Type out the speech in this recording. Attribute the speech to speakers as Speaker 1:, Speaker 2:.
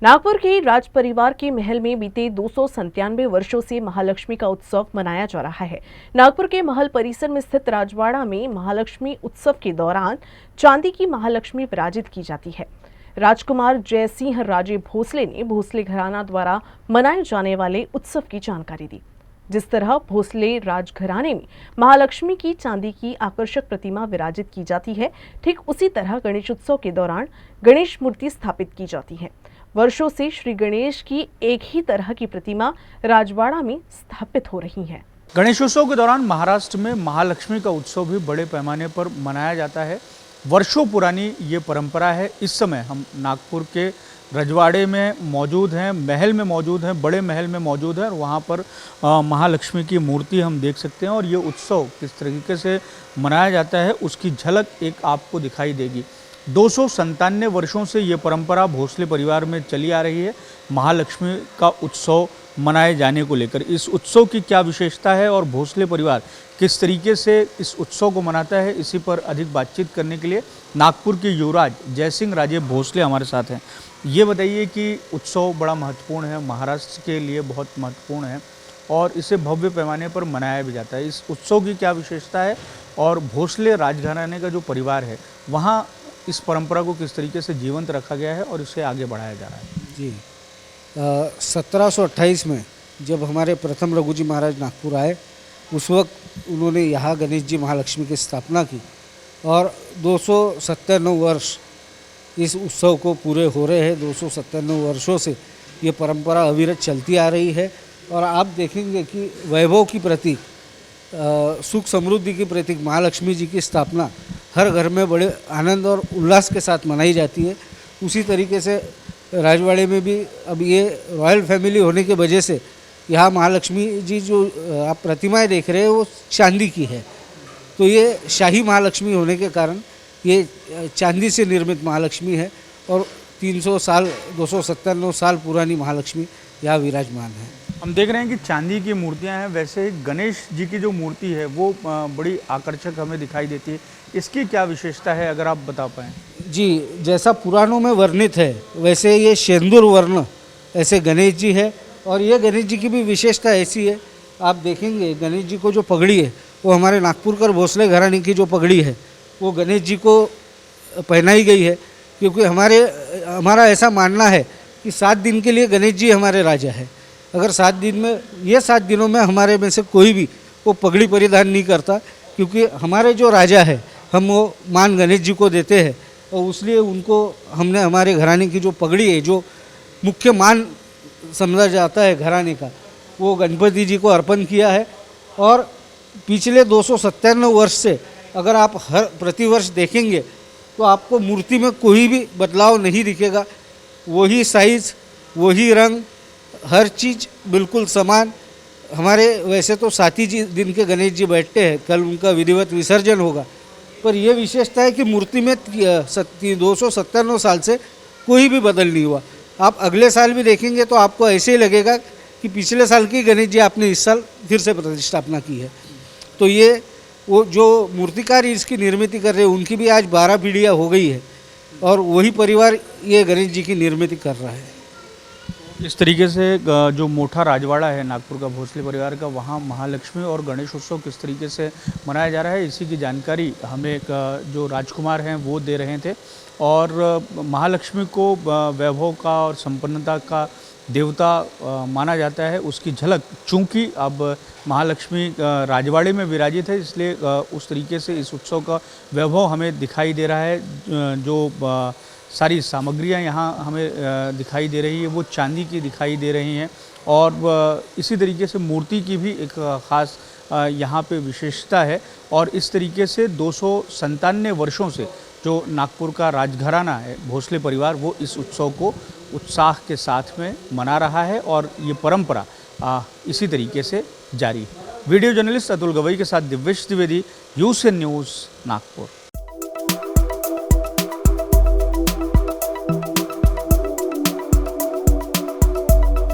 Speaker 1: नागपुर के राज परिवार के महल में बीते 297 वर्षों से महालक्ष्मी का उत्सव मनाया जा रहा है। नागपुर के महल परिसर में स्थित राजवाड़ा में महालक्ष्मी उत्सव के दौरान चांदी की महालक्ष्मी विराजित की जाती है। राजकुमार जयसिंह राजे भोसले ने भोसले घराना द्वारा मनाए जाने वाले उत्सव की जानकारी दी। जिस तरह भोसले राजघराने में महालक्ष्मी की चांदी की आकर्षक प्रतिमा विराजित की जाती है, ठीक उसी तरह गणेश उत्सव के दौरान गणेश मूर्ति स्थापित की जाती है। वर्षों से श्री गणेश की एक ही तरह की प्रतिमा राजवाड़ा में स्थापित हो रही है।
Speaker 2: गणेशोत्सव के दौरान महाराष्ट्र में महालक्ष्मी का उत्सव भी बड़े पैमाने पर मनाया जाता है। वर्षों पुरानी ये परंपरा है। इस समय हम नागपुर के रजवाड़े में मौजूद हैं, महल में मौजूद हैं, बड़े महल में मौजूद हैं और वहाँ पर महालक्ष्मी की मूर्ति हम देख सकते हैं और ये उत्सव किस तरीके से मनाया जाता है उसकी झलक एक आपको दिखाई देगी। 297 वर्षों से ये परंपरा भोसले परिवार में चली आ रही है। महालक्ष्मी का उत्सव मनाए जाने को लेकर इस उत्सव की क्या विशेषता है और भोसले परिवार किस तरीके से इस उत्सव को मनाता है, इसी पर अधिक बातचीत करने के लिए नागपुर के युवराज जयसिंह राजे भोसले हमारे साथ हैं। ये बताइए कि उत्सव बड़ा महत्वपूर्ण है, महाराष्ट्र के लिए बहुत महत्वपूर्ण है और इसे भव्य पैमाने पर मनाया भी जाता है। इस उत्सव की क्या विशेषता है और भोसले राजघराने का जो परिवार है वहाँ इस परंपरा को किस तरीके से जीवंत रखा गया है और इसे आगे बढ़ाया जा रहा है?
Speaker 3: जी 1728 में जब हमारे प्रथम रघुजी महाराज नागपुर आए, उस वक्त उन्होंने यहाँ गणेश जी महालक्ष्मी की स्थापना की और 297 वर्ष इस उत्सव को पूरे हो रहे हैं। 297 वर्षों से ये परंपरा अविरत चलती आ रही है और आप देखेंगे कि वैभव की प्रतीक, सुख समृद्धि की प्रतीक महालक्ष्मी जी की स्थापना हर घर में बड़े आनंद और उल्लास के साथ मनाई जाती है। उसी तरीके से राजवाड़े में भी अब ये रॉयल फैमिली होने की वजह से यहाँ महालक्ष्मी जी जो आप प्रतिमाएं देख रहे हैं वो चांदी की है। तो ये शाही महालक्ष्मी होने के कारण ये चांदी से निर्मित महालक्ष्मी है और 300 साल 297 साल पुरानी महालक्ष्मी यहाँ विराजमान है।
Speaker 2: हम देख रहे हैं कि चांदी की मूर्तियां हैं, वैसे ही गणेश जी की जो मूर्ति है वो बड़ी आकर्षक हमें दिखाई देती है। इसकी क्या विशेषता है अगर आप बता पाएँ?
Speaker 3: जी, जैसा पुराणों में वर्णित है वैसे ये शेंदूर वर्ण ऐसे गणेश जी है और ये गणेश जी की भी विशेषता ऐसी है, आप देखेंगे गणेश जी को जो पगड़ी है वो हमारे नागपुरकर भोसले घराने की जो पगड़ी है वो गणेश जी को पहनाई गई है, क्योंकि हमारा ऐसा मानना है कि 7 दिन के लिए गणेश जी हमारे राजा है। अगर 7 दिन में ये 7 दिनों में हमारे में से कोई भी वो पगड़ी परिधान नहीं करता, क्योंकि हमारे जो राजा है हम वो मान गणेश जी को देते हैं और इसलिए उनको हमने हमारे घराने की जो पगड़ी है, जो मुख्य मान समझा जाता है घराने का, वो गणपति जी को अर्पण किया है। और पिछले 297 वर्ष से अगर आप हर प्रतिवर्ष देखेंगे तो आपको मूर्ति में कोई भी बदलाव नहीं दिखेगा। वही साइज़, वही रंग, हर चीज़ बिल्कुल समान। हमारे वैसे तो 7 ही दिन के गणेश जी बैठते हैं, कल उनका विधिवत विसर्जन होगा, पर यह विशेषता है कि मूर्ति में 297 साल से कोई भी बदल नहीं हुआ। आप अगले साल भी देखेंगे तो आपको ऐसे ही लगेगा कि पिछले साल की गणेश जी आपने इस साल फिर से प्रतिष्ठापना की है। तो ये वो जो मूर्तिकार इसकी निर्मित कर रहे हैं उनकी भी आज 12 पीढ़ियाँ हो गई है और वही परिवार ये गणेश जी की निर्मित कर रहा है।
Speaker 2: इस तरीके से जो मोटा राजवाड़ा है नागपुर का भोसले परिवार का, वहाँ महालक्ष्मी और गणेश उत्सव किस तरीके से मनाया जा रहा है, इसी की जानकारी हमें जो राजकुमार हैं वो दे रहे थे। और महालक्ष्मी को वैभव का और संपन्नता का देवता माना जाता है, उसकी झलक चूँकि अब महालक्ष्मी राजवाड़े में विराजित है, इसलिए उस तरीके से इस उत्सव का वैभव हमें दिखाई दे रहा है। जो सारी सामग्रियां यहाँ हमें दिखाई दे रही है वो चांदी की दिखाई दे रही हैं और इसी तरीके से मूर्ति की भी एक ख़ास यहाँ पे विशेषता है। और इस तरीके से 297 वर्षों से जो नागपुर का राजघराना है भोसले परिवार, वो इस उत्सव को उत्साह के साथ में मना रहा है और ये परंपरा इसी तरीके से जारी है। वीडियो जर्नलिस्ट अतुल गवई के साथ दिव्येश द्विवेदी, यूएसएन न्यूज़, नागपुर।